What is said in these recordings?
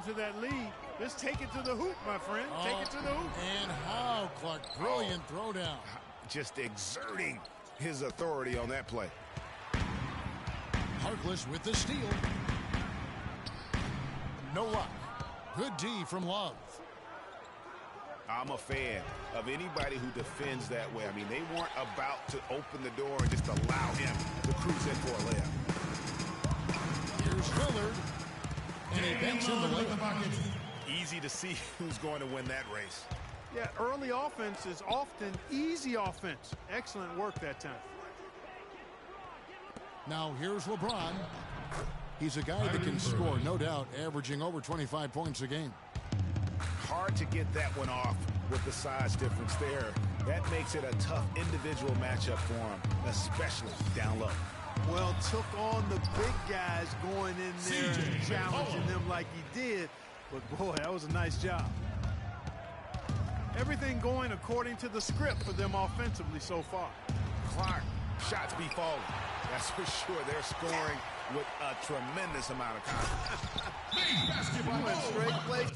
into that lead. Just take it to the hoop, my friend. Take it to the hoop. And how, Clark. Brilliant throwdown. Just exerting his authority on that play. Harkless with the steal. No luck. Good D from Love. I'm a fan of anybody who defends that way. I mean, they weren't about to open the door and just allow him to cruise in for a layup. Here's Lillard. And he banks in the layup. Easy to see who's going to win that race. Yeah, early offense is often easy offense. Excellent work that time. Now here's LeBron. He's a guy that can score, no doubt, averaging over 25 points a game. Hard to get that one off with the size difference there. That makes it a tough individual matchup for him, especially down low. Well, took on the big guys going in there and challenging them like he did. But, boy, that was a nice job. Everything going according to the script for them offensively so far. Clark, shots be falling. That's for sure. They're scoring with a tremendous amount of confidence. He went straight play.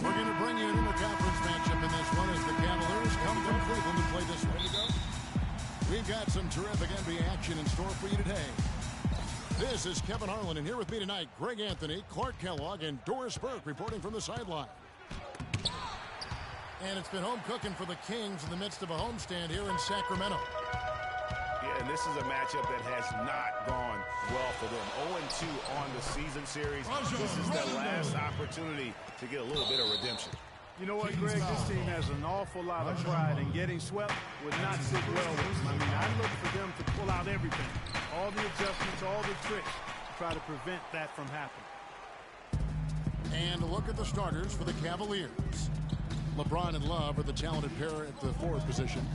We're going to bring you an interconference matchup in this one as the Cavaliers come from Cleveland to play this one. We've got some terrific NBA action in store for you today. This is Kevin Harlan, and here with me tonight, Greg Anthony, Clark Kellogg, and Doris Burke reporting from the sideline. And it's been home cooking for the Kings in the midst of a homestand here in Sacramento. Yeah, and this is a matchup that has not gone well for them. 0-2 on the season series. This is their last opportunity to get a little bit of redemption. You know what, Greg? This team has an awful lot of pride, and getting swept would not sit well with them. I mean, I look for them to pull out everything, all the adjustments, all the tricks, to try to prevent that from happening. And a look at the starters for the Cavaliers. LeBron and Love are the talented pair at the forward position.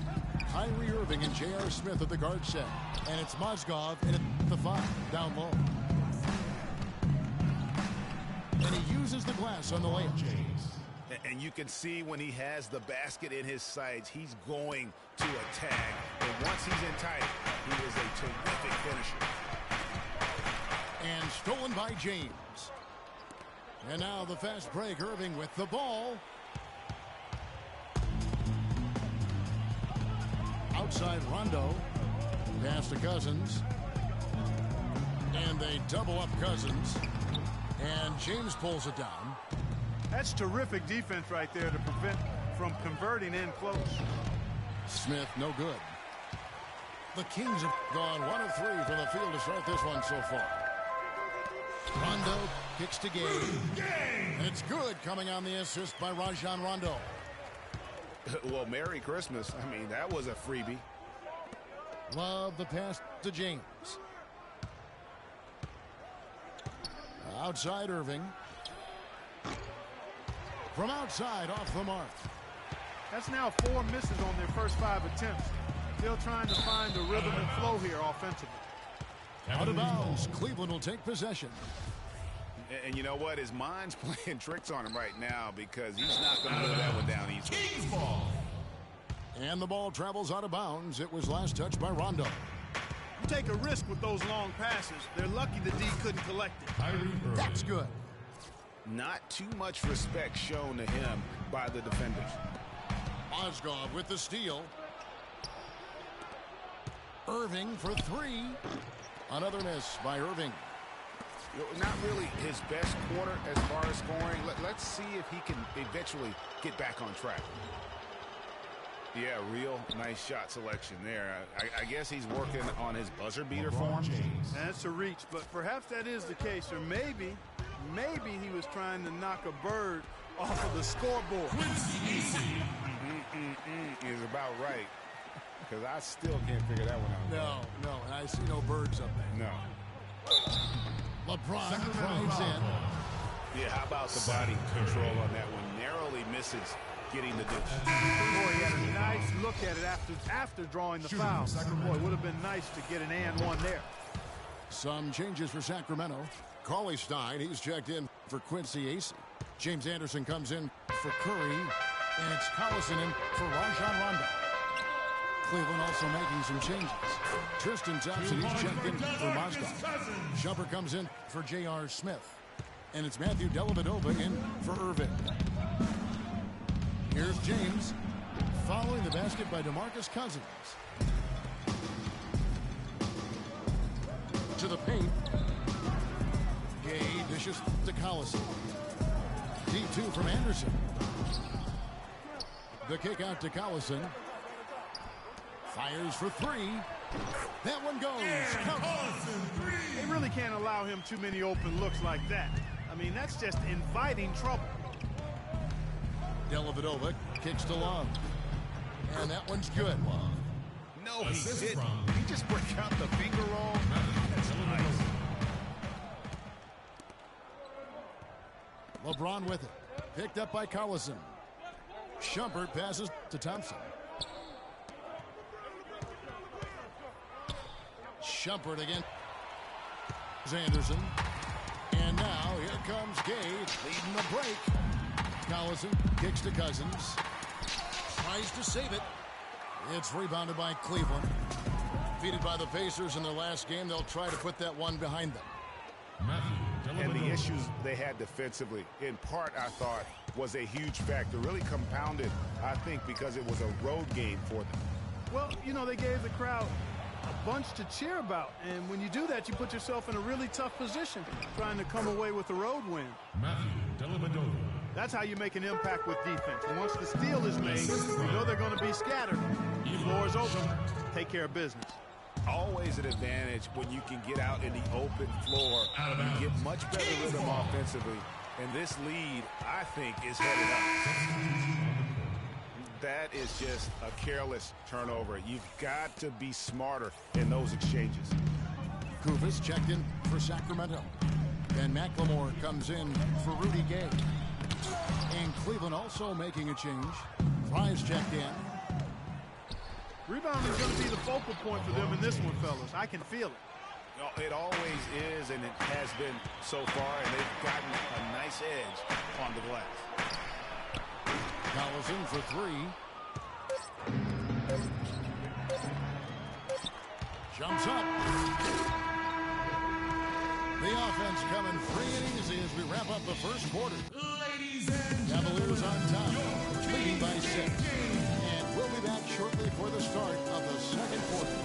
Kyrie Irving and J.R. Smith at the guard set. And it's Mozgov in at the 5, down low. And he uses the glass on the layup. And you can see when he has the basket in his sights, he's going to attack. And once he's in tight, he is a terrific finisher. And stolen by James. And now the fast break, Irving with the ball. Outside Rondo. Pass to Cousins. And they double up Cousins. And James pulls it down. That's terrific defense right there to prevent from converting in close. Smith, no good. The Kings have gone 1 of 3 from the field to start this one so far. Rondo kicks to Gay. And it's good, coming on the assist by Rajon Rondo. Well, Merry Christmas. I mean, that was a freebie. Love the pass to James. Outside Irving. From outside, off the mark. That's now 4 misses on their first 5 attempts. Still trying to find the rhythm and flow here offensively. Out of bounds. Cleveland will take possession. And you know what? His mind's playing tricks on him right now because he's not going to let that one down easily. And the ball travels out of bounds. It was last touched by Rondo. You take a risk with those long passes. They're lucky the D couldn't collect it. That's good. Not too much respect shown to him by the defenders. Mozgov with the steal. Irving for 3. Another miss by Irving. Not really his best quarter as far as scoring. Let's see if he can eventually get back on track. Yeah, real nice shot selection there. I guess he's working on his buzzer beater form. That's a reach, but perhaps that is the case. Or maybe he was trying to knock a bird off of the scoreboard. Is about right. Because I still can't figure that one out. No, and I see no birds up there. No. LeBron drives in. Yeah, how about the body control on that one? Narrowly misses getting the dish. Boy, he had a nice look at it after drawing the foul. Boy, it would have been nice to get an and one there. Some changes for Sacramento. Cauley Stein, he's checked in for Quincy Acey. James Anderson comes in for Curry. And it's Collison in for Rajon Rondo. Cleveland also making some changes. Tristan Thompson, he's checked in for Mozgov. Shumpert comes in for J.R. Smith. And it's Matthew Dellavedova in for Irving. Here's James. Following the basket by DeMarcus Cousins. To the paint. Gay dishes to Collison. D2 from Anderson. The kick out to Collison. Fires for 3. That one goes. They really can't allow him too many open looks like that. I mean, that's just inviting trouble. Dellavedova kicks to Love. And that one's good. No, he didn't. He just broke out the finger roll. That's nice. LeBron with it. Picked up by Collison. Shumpert passes to Thompson. Shumpert again. Anderson. And now here comes Gay leading the break. Collison kicks to Cousins. Tries to save it. It's rebounded by Cleveland. Defeated by the Pacers in their last game, they'll try to put that one behind them. And the issues they had defensively, in part, I thought, was a huge factor. Really compounded, I think, because it was a road game for them. Well, you know, they gave the crowd a bunch to cheer about. And when you do that, you put yourself in a really tough position trying to come away with a road win. That's how you make an impact with defense. And once the steal is made, you know they're going to be scattered. The floor is open. Take care of business. Always an advantage when you can get out in the open floor. You get much better rhythm offensively. And this lead, I think, is headed up. That is just a careless turnover. You've got to be smarter in those exchanges. Kufis checked in for Sacramento. And McLemore comes in for Rudy Gay. And Cleveland also making a change. Fry's checked in. Rebounding is going to be the focal point for them in this one, fellas. I can feel it. It always is, and it has been so far, and they've gotten a nice edge on the glass. Collison for three. Jumps up. The offense coming free and easy as we wrap up the first quarter. Ladies and Cavaliers on top, leading by 6. And we'll be back shortly for the start of the second quarter.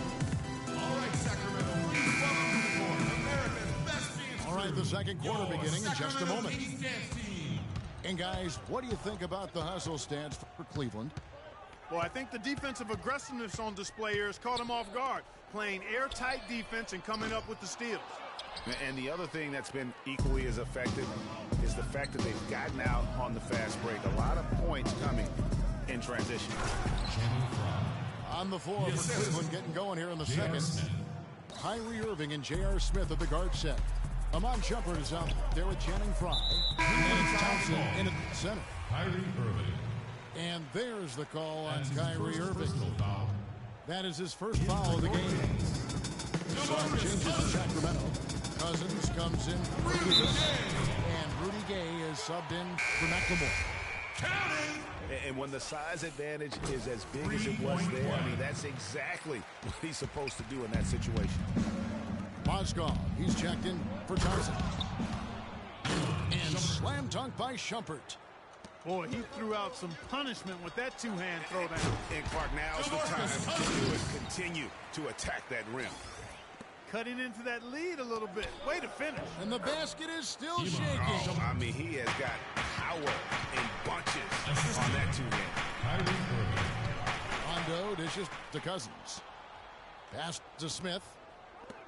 all right, Sacramento, please welcome to the court America's best dance All right, the second quarter your beginning in just a Sacramento moment. Kings dance team. And guys, what do you think about the hustle stance for Cleveland? Well, I think the defensive aggressiveness on display here has caught them off guard, playing airtight defense and coming up with the steals. And the other thing that's been equally as effective is the fact that they've gotten out on the fast break. A lot of points coming in transition. On the floor for Cleveland, getting going here in the second. Kyrie Irving and J.R. Smith at the guard set. Amon Shumpert is out there with Channing Frye. And it's Thompson in at the center. Kyrie Irving. And there's the call on Kyrie Irving. Personal foul. That is his first foul of the game. Some changes in Sacramento. Cousins comes in for Lucas. And Rudy Gay is subbed in for McLemore. And when the size advantage is as big as it was there, I mean, that's exactly what he's supposed to do in that situation. Mozgov, he's checked in for Thompson. And slam dunk by Shumpert. Boy, he threw out some punishment with that two-hand throwdown. And Clark, now's the time to continue to attack that rim. Cutting into that lead a little bit. Way to finish. And the basket is still shaking. Oh, I mean, he has got power in bunches on that two-hand. Kyrie Irving. Rondo dishes to Cousins. Pass to Smith.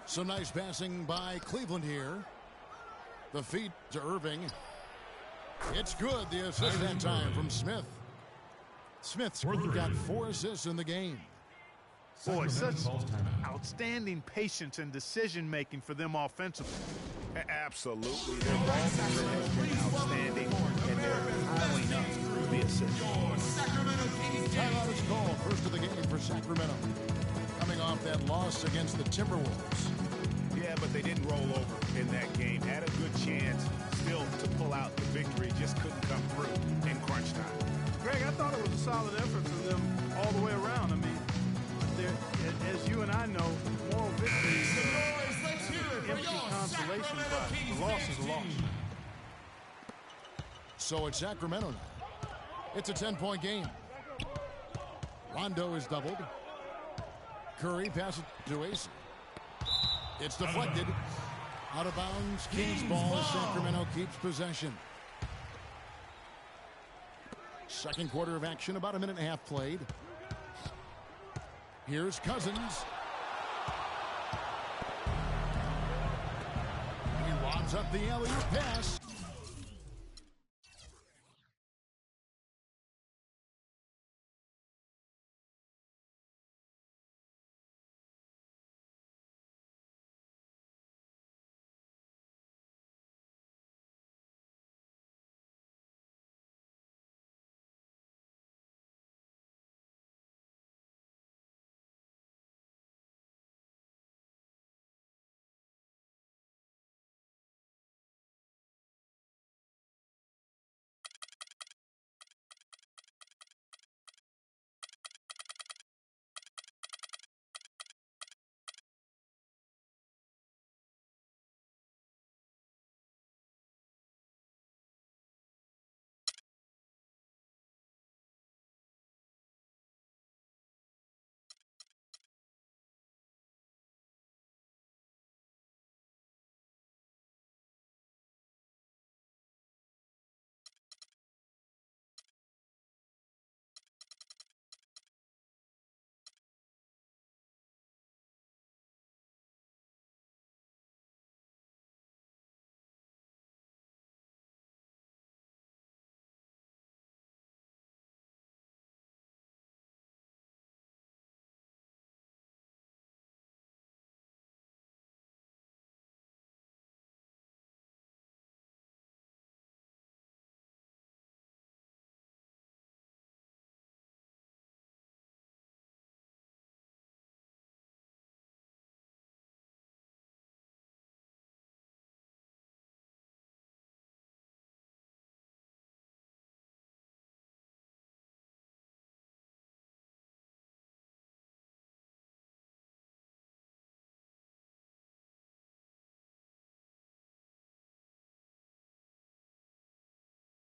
Some nice passing by Cleveland here. The feed to Irving. It's good. The assist that time from Smith. Smith's got 4 assists in the game. Boy, such Calls timeout. outstanding patience and decision-making for them offensively. Absolutely. Their ball movement has been outstanding, and they're piling up the assists. Sacramento Kings dance. Timeout is called. First of the game for Sacramento. Coming off that loss against the Timberwolves. Yeah, but they didn't roll over in that game. Had a good chance still to pull out the victory. Just couldn't come through in crunch time. Greg, I thought it was a solid effort for them all the way around. I mean, as you and I know, moral victory is Let's hear it for empty your consolation Sacramento prize. Kings A loss dance is a loss. team. So it's Sacramento now. It's a 10-point game. Rondo is doubled. Curry passes to Ace. It's deflected. Out of bounds. Kings ball as Sacramento keeps possession. Second quarter of action, about a minute and a half played. Here's Cousins. He lobs up the alley-oop pass.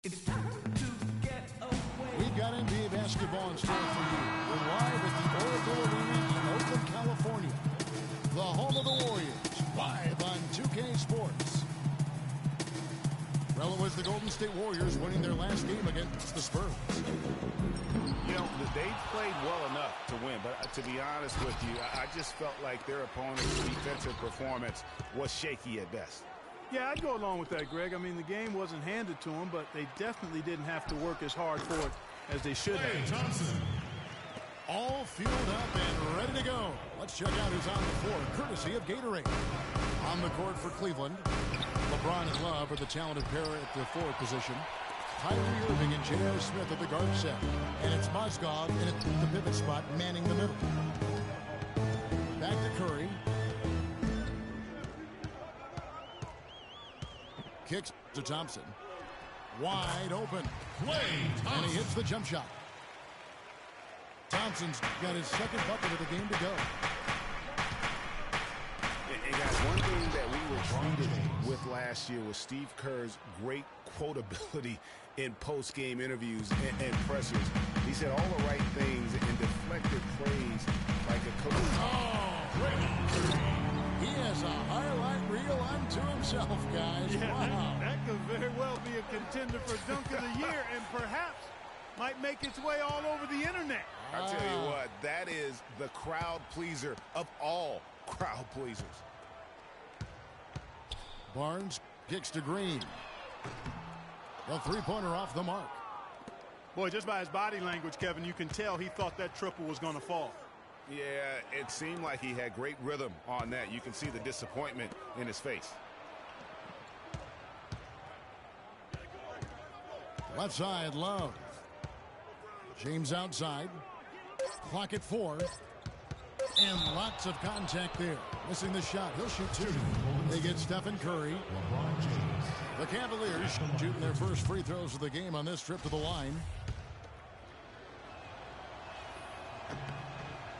It's time to get away. We've got NBA basketball in store for you. We're live at the Oracle Arena in Oakland, California. The home of the Warriors, live on 2K Sports. Well, it was the Golden State Warriors winning their last game against the Spurs. You know, they played well enough to win, but to be honest with you, I just felt like their opponent's defensive performance was shaky at best. Yeah, I'd go along with that, Greg. I mean, the game wasn't handed to them, but they definitely didn't have to work as hard for it as they should have. Thompson. All fueled up and ready to go. Let's check out who's on the floor, courtesy of Gatorade. On the court for Cleveland, LeBron and Love are the talented pair at the forward position. Kyrie Irving and J.R. Smith at the guard set. And it's Mozgov in at the pivot spot, manning the middle. Back to Curry. Kicks to Thompson. Wide open. And he hits the jump shot. Thompson's got his second bucket of the game to go. And guys, one thing that we were treated with last year was Steve Kerr's great quotability in post-game interviews and pressers. He said all the right things and deflected praise like a coach. He has a highlight reel unto himself, guys. Yeah, Wow. that could very well be a contender for Dunk of the Year and perhaps might make its way all over the internet. I'll tell you what, that is the crowd pleaser of all crowd pleasers. Barnes kicks to Green. The three-pointer off the mark. Boy, just by his body language, Kevin, you can tell he thought that triple was going to fall. Yeah, it seemed like he had great rhythm on that. You can see the disappointment in his face. Left side, Love. James outside. Clock at 4. And lots of contact there. Missing the shot. He'll shoot 2. They get Stephen Curry. The Cavaliers shooting their first free throws of the game on this trip to the line.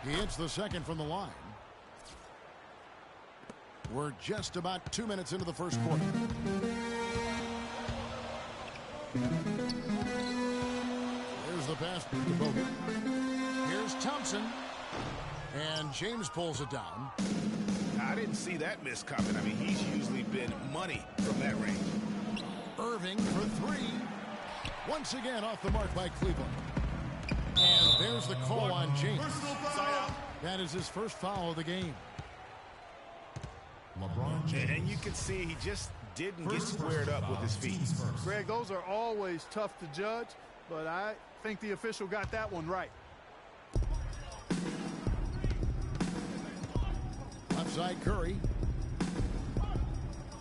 He hits the second from the line. We're just about 2 minutes into the first quarter. Here's the pass to Bogut. Here's Thompson. And James pulls it down. I didn't see that miss coming. I mean, he's usually been money from that range. Irving for 3. Once again off the mark by Cleveland. And there's the call on James. That is his first foul of the game. LeBron James. And you can see he just didn't get squared up with his feet. Greg, those are always tough to judge, but I think the official got that one right. Left side, Curry.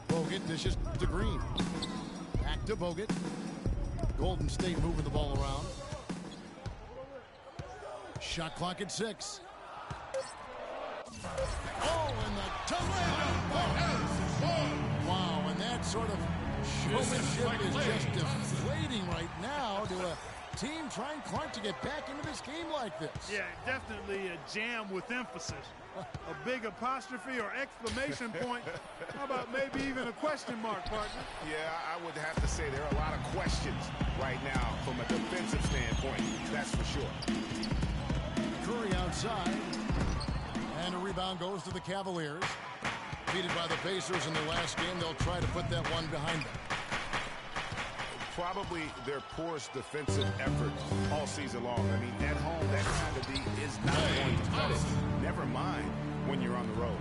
Bogut dishes to Green. Back to Bogut. Golden State moving the ball around. Shot clock at 6. Oh, and the wow, and that sort of showmanship is just deflating right now to a team trying Clark to get back into this game like this. Yeah, definitely a jam with emphasis. A big apostrophe or exclamation point. How about maybe even a question mark, partner? Yeah, I would have to say there are a lot of questions right now from a defensive standpoint. That's for sure. Curry outside. And a rebound goes to the Cavaliers. Defeated by the Pacers in their last game, they'll try to put that one behind them. Probably their poorest defensive effort all season long. I mean, at home, that kind of D is not going to cut it. Never mind when you're on the road.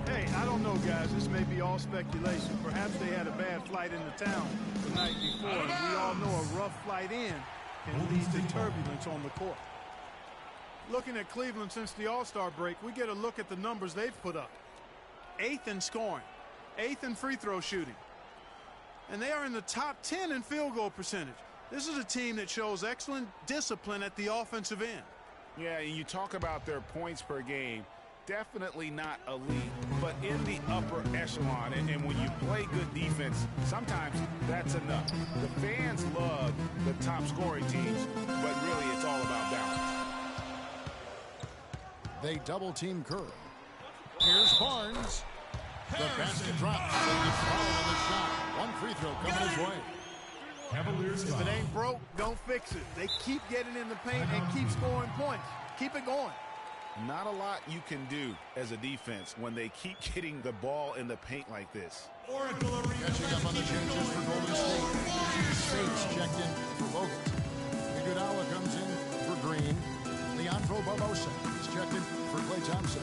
Hey, I don't know, guys. This may be all speculation. Perhaps they had a bad flight into town the night before. And we all know a rough flight in can lead to turbulence on the court. Looking at Cleveland since the All-Star break, we get a look at the numbers they've put up. 8th in scoring, 8th in free throw shooting. And they are in the top 10 in field goal percentage. This is a team that shows excellent discipline at the offensive end. Yeah, and you talk about their points per game. Definitely not elite, but in the upper echelon. And when you play good defense, sometimes that's enough. The fans love the top scoring teams, but really it's all about balance. They double team Curry. Here's Barnes. The basket drops. And he's fouled on the shot. One free throw coming his way. Cavaliers If foul. it ain't broke, don't fix it. They keep getting in the paint and keep scoring points. Keep it going. Not a lot you can do as a defense when they keep getting the ball in the paint like this. Catching up on the changes for Golden State. Saints checked in for Vogel. Iguodala comes in for Green. Leandro Barbosa is checked in for Klay Thompson.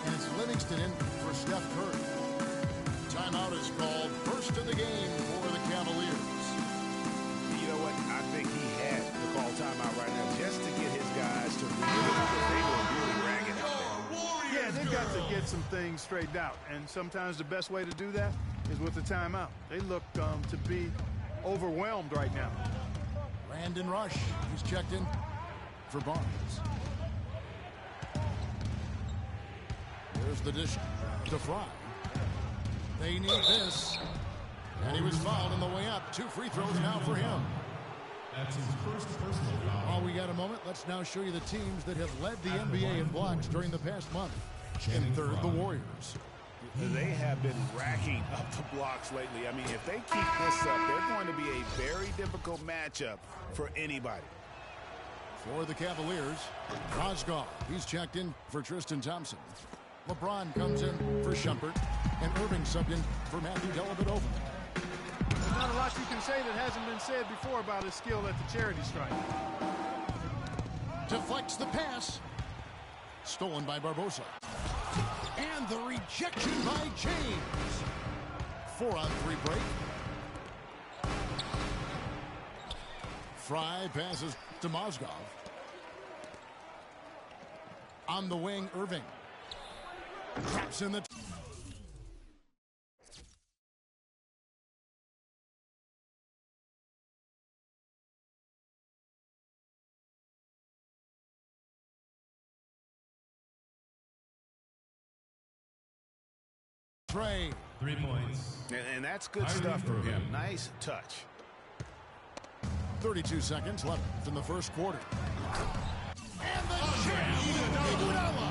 And it's Livingston in for Steph Curry. Timeout is called. First of the game for the Cavaliers. You know what? I think he had to call timeout right now just to get his guys to realize that they were really ragged out there. Yeah, they got to get some things straightened out. And sometimes the best way to do that is with the timeout. They look to be overwhelmed right now. Brandon Rush, he's checked in for Barnes. There's the dish to Fry. They need this. And he was fouled on the way up. 2 free throws now for him. That's his first personal foul. While we got a moment, let's now show you the teams that have led the NBA in blocks during the past month. In third, the Warriors. They have been racking up the blocks lately. I mean, if they keep this up, they're going to be a very difficult matchup for anybody. For the Cavaliers, Rosgov, he's checked in for Tristan Thompson. LeBron comes in for Shumpert, and Irving subbed in for Matthew Dellavedova. There's not a lot you can say that hasn't been said before about his skill at the charity stripe. Deflects the pass. Stolen by Barbosa. And the rejection by James. 4-on-3 break. Fry passes to Mozgov. On the wing, Irving. Traps in the... Trey. 3 points. And that's good stuff from him. Nice touch. 32 seconds left in the first quarter. And the jam. Iguodala.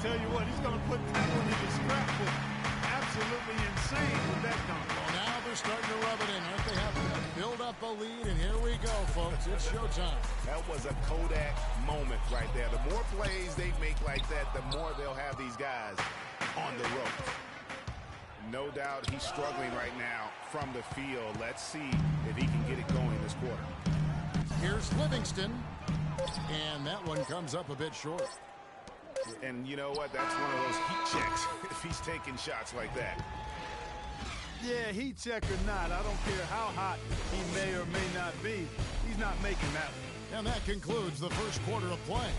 Tell you what, he's going to put people in the scrapbook. Absolutely insane with that dunk. Well, now they're starting to rub it in, aren't they? Have to build up a lead, and here we go, folks. It's showtime. That was a Kodak moment right there. The more plays they make like that, the more they'll have these guys on the ropes. No doubt he's struggling right now from the field. Let's see if he can get it going this quarter. Here's Livingston, and that one comes up a bit short. And you know what? That's one of those heat checks if he's taking shots like that. Yeah, heat check or not, I don't care how hot he may or may not be. He's not making that one. And that concludes the first quarter of play.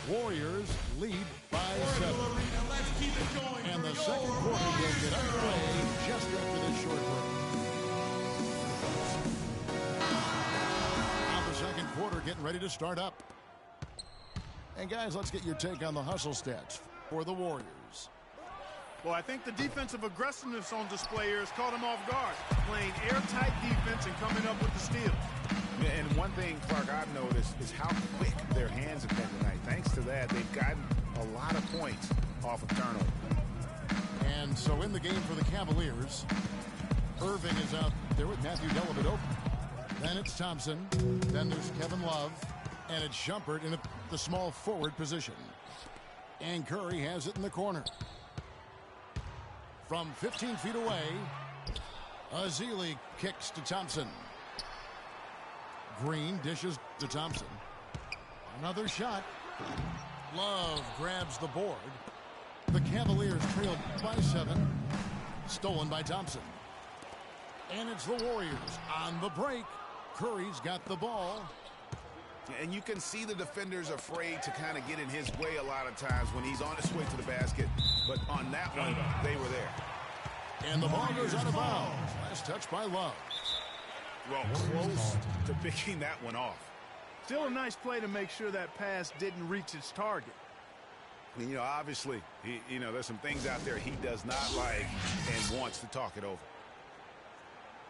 Warriors lead by 7. Let's keep it going. And the second quarter will get underway just after this short break. Now the second quarter getting ready to start up. And guys, let's get your take on the hustle stats for the Warriors. Well, I think the defensive aggressiveness on display here has caught him off guard. Playing airtight defense and coming up with the steal. And one thing, Clark, I've noticed is how quick their hands have been tonight. Thanks to that, they've gotten a lot of points off of turnover. And so in the game for the Cavaliers, Irving is out there with Matthew Dellavedova. Then it's Thompson. Then there's Kevin Love. And it's Shumpert in the small forward position. And Curry has it in the corner. From 15 feet away, Azili kicks to Thompson. Green dishes to Thompson. Another shot. Love grabs the board. The Cavaliers trail by 7. Stolen by Thompson. And it's the Warriors on the break. Curry's got the ball. And you can see the defenders afraid to kind of get in his way a lot of times when he's on his way to the basket. But on that one, they were there. And the ball goes out of bounds. Last touch by Love. Well, close to picking that one off. Still a nice play to make sure that pass didn't reach its target. I mean, obviously, there's some things out there he does not like and wants to talk it over.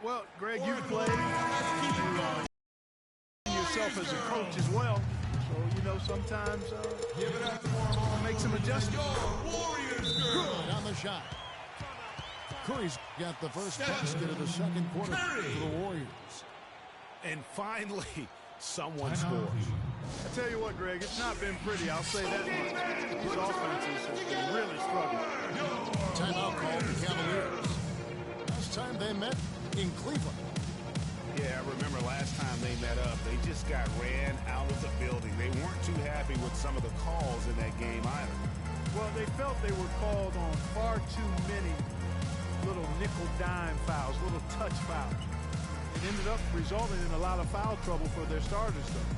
Well, Greg, you've played. Yourself as a coach as well. So, sometimes Give it up to more make some adjustments. Warriors, girl. Good on the shot. Curry's got the first basket of the second quarter for the Warriors. And finally, someone scores. I tell you what, Greg, it's not been pretty. I'll say that much. These offenses have been really struggling. Timeout called the Cavaliers. Last time they met in Cleveland. Yeah, I remember last time they met up, they just got ran out of the building. They weren't too happy with some of the calls in that game either. Well, they felt they were called on far too many little nickel-dime fouls, little touch fouls. It ended up resulting in a lot of foul trouble for their starters, though.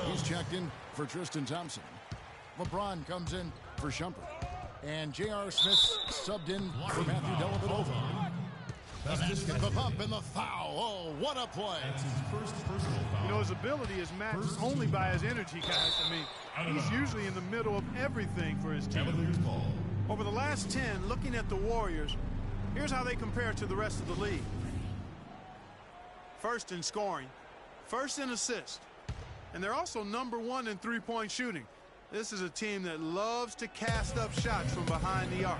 He's checked in for Tristan Thompson. LeBron comes in for Shumpert. And J.R. Smith subbed in for Matthew Dellavedova. The bump and the foul. Oh, what a play. That's his first personal foul. You know, his ability is matched only by his energy, guys. I mean, he's usually in the middle of everything for his team. Cavaliers ball. Over the last 10, looking at the Warriors, here's how they compare to the rest of the league. First in scoring, first in assists, and they're also #1 in three-point shooting. This is a team that loves to cast up shots from behind the arc.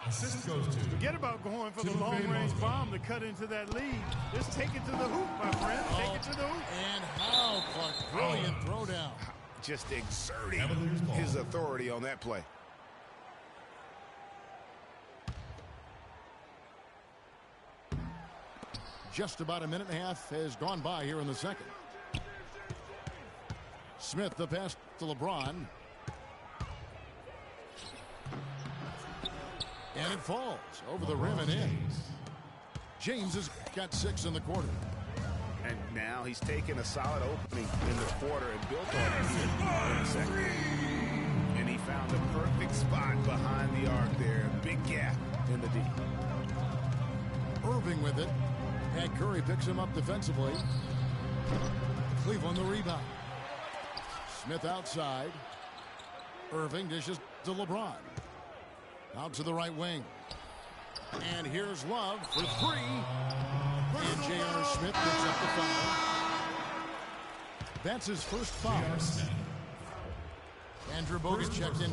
Assist goes to. Forget about going for the long-range bomb to cut into that lead. Just take it to the hoop, my friend. Take it to the hoop. And how Clark, brilliant throwdown. Just exerting his authority on that play. Just about a minute and a half has gone by here in the second. Smith, the pass to LeBron. And it falls over the rim and in. James has got 6 in the quarter. And now he's taken a solid opening in the quarter and built on it here in the second. And he found the perfect spot behind the arc there. Big gap in the D. Irving with it. And Curry picks him up defensively. Cleveland the rebound. Smith outside. Irving dishes to LeBron. Out to the right wing. And here's Love for 3. And J.R. Smith picks up the foul. That's his first foul. Andrew Bogut checked in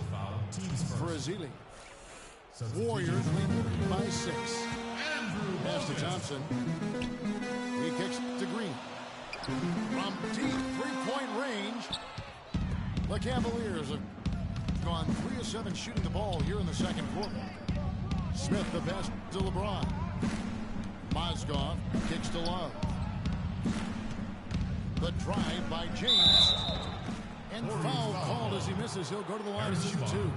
for Azili. Warriors lead by 6. Pass to Thompson. He kicks to Green. From deep three-point range, the Cavaliers have gone 3 of 7 shooting the ball here in the second quarter. Smith the pass to LeBron. Mozgov kicks to Love. The drive by James. And foul called as he misses. He'll go to the line and shoot 2.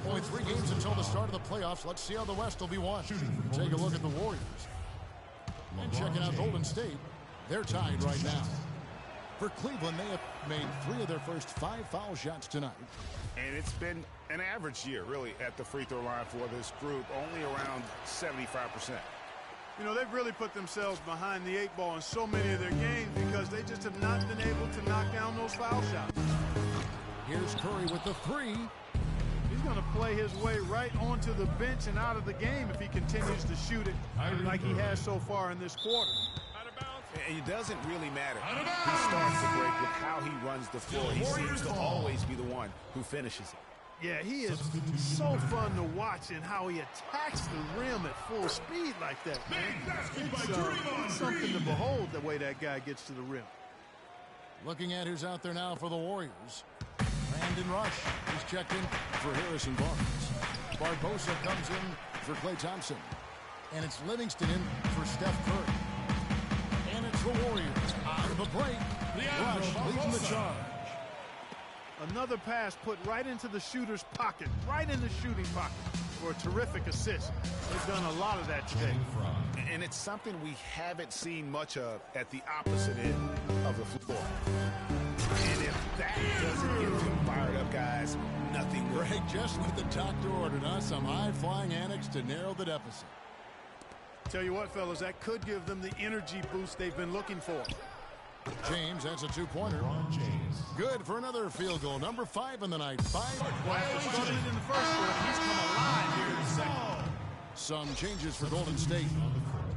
Only 3 games until the start of the playoffs. Let's see how the West will be won. Take a look at the Warriors. And checking out Golden State. They're tied right now. For Cleveland, they have made 3 of their first 5 foul shots tonight. And it's been an average year, really, at the free throw line for this group. Only around 75%. You know, they've really put themselves behind the 8 ball in so many of their games because they just have not been able to knock down those foul shots. Here's Curry with the 3. He's going to play his way right onto the bench and out of the game if he continues to shoot it like he has so far in this quarter. And it doesn't really matter who starts the break with how he runs the floor. He seems to always be the one who finishes it. Yeah, he is so fun to watch in how he attacks the rim at full speed like that, man. It's something to behold the way that guy gets to the rim. Looking at who's out there now for the Warriors. Brandon Rush. He's checked in for Harrison Barnes. Barbosa comes in for Klay Thompson. And it's Livingston in for Steph Curry. And it's the Warriors out of the break. Rush leading the charge. Another pass put right into the shooter's pocket, right in the shooting pocket for a terrific assist. They've done a lot of that today. And it's something we haven't seen much of at the opposite end of the floor. And if that doesn't get them fired up, guys, nothing will. Greg, just what the doctor ordered us, some high-flying annex to narrow the deficit. Tell you what, fellas, that could give them the energy boost they've been looking for. James, that's a two-pointer. Good for another field goal. Number 5 in the night. 5 Well, after struggling in the first quarter, he's come alive here in the second. Some changes for Golden State.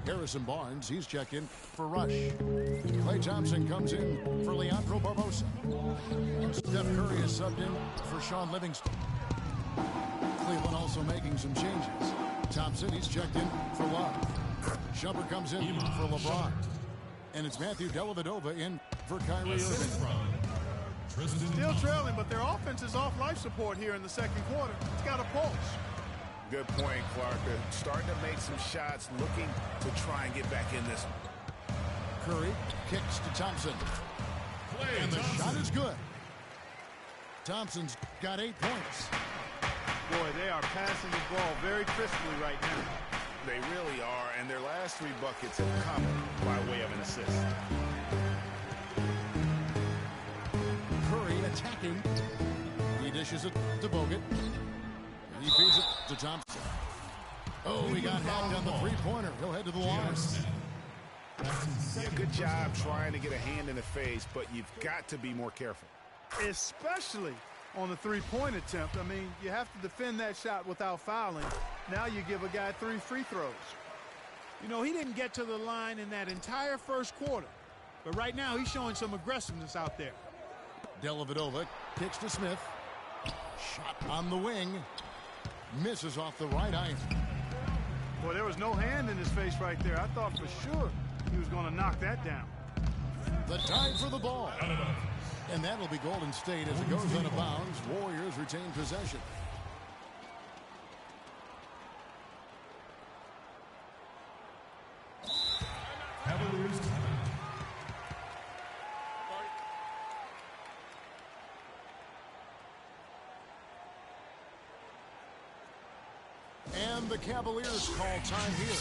Harrison Barnes, he's checked in for Rush. Klay Thompson comes in for Leandro Barbosa. Steph Curry is subbed in for Sean Livingston. Cleveland also making some changes. Thompson, he's checked in for Love. Shumpert comes in for LeBron. And it's Matthew Dellavedova in for Kyrie Irving. Still trailing, but their offense is off life support here in the second quarter. It's got a pulse. Good point, Clark. They're starting to make some shots, looking to try and get back in this one. Curry kicks to Thompson. And the shot is good. Thompson's got 8 points. Boy, they are passing the ball very crisply right now. They really are, and their last 3 buckets have come by way of an assist. Curry attacking. He dishes it to Bogut. He feeds it to Thompson. Oh, he got hacked on the three-pointer. He'll head to the line. Yeah, good job trying to get a hand in the face, but you've got to be more careful. Especially on the three-point attempt. I mean, you have to defend that shot without fouling. Now you give a guy 3 free throws. You know, he didn't get to the line in that entire first quarter. But right now, he's showing some aggressiveness out there. Dellavedova kicks to Smith. Shot on the wing. Misses off the right iron. Boy, there was no hand in his face right there. I thought for sure he was going to knock that down. The dive for the ball. And that'll be Golden State as it goes out of bounds. Warriors retain possession. Cavaliers timeout. And the Cavaliers call time here.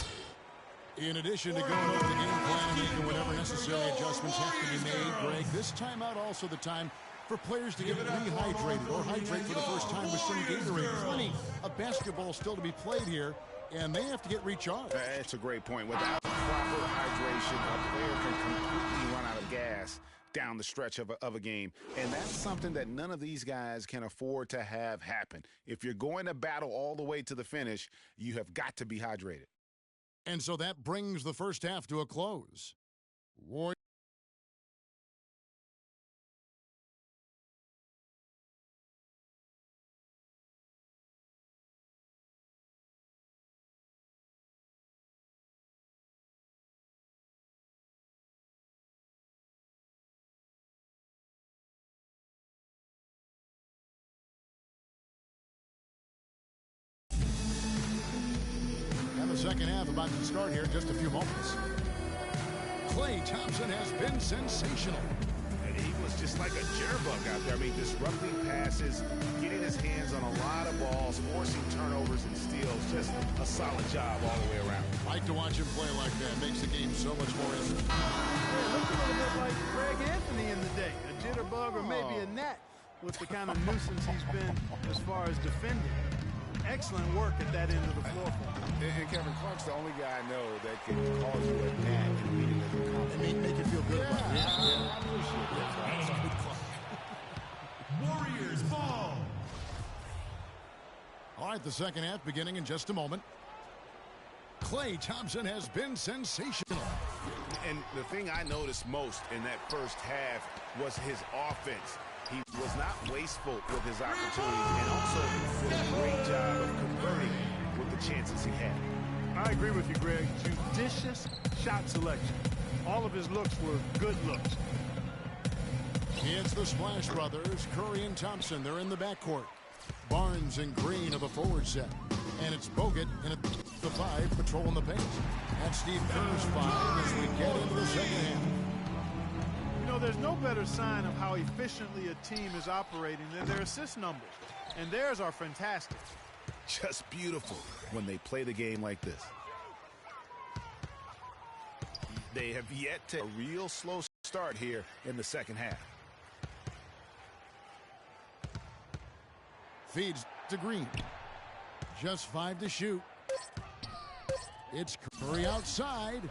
In addition to going over the game plan and making whatever necessary adjustments have to be made, Greg, this timeout also the time for players to get rehydrated or hydrate for the first time with some Gatorade. Plenty of basketball still to be played here, and they have to get recharged. That's a great point. Without proper hydration, a player can completely run out of gas down the stretch of a game. And that's something that none of these guys can afford to have happen. If you're going to battle all the way to the finish, you have got to be hydrated. And so that brings the first half to a close. Warriors. The second half about to start here in just a few moments. Klay Thompson has been sensational. And he was just like a jitterbug out there. I mean, disrupting passes, getting his hands on a lot of balls, forcing turnovers and steals. Just a solid job all the way around. Like to watch him play like that. Makes the game so much more interesting. Yeah, looked a little bit like Greg Anthony in the day. A jitterbug or maybe a gnat with the kind of nuisance he's been as far as defending. Excellent work at that end of the floor for him. And Kevin Clark's the only guy I know that can call you a gnat and beat it as a compliment. Make you feel good about it. I appreciate that. Warriors ball. All right, the second half beginning in just a moment. Klay Thompson has been sensational. And the thing I noticed most in that first half was his offense. He was not wasteful with his opportunities and also did a great job of converting with the chances he had. I agree with you, Greg. Judicious shot selection. All of his looks were good looks. It's the Splash Brothers, Curry and Thompson. They're in the backcourt. Barnes and Green are the forward set. And it's Bogut and the 5 patrolling the paint. That's Steve Kerr's 5 as we get into the second half. You know, there's no better sign of how efficiently a team is operating than their assist numbers. And theirs are fantastic. Just beautiful when they play the game like this. They have yet to a real slow start here in the second half. Feeds to Green. Just 5 to shoot. It's Curry outside.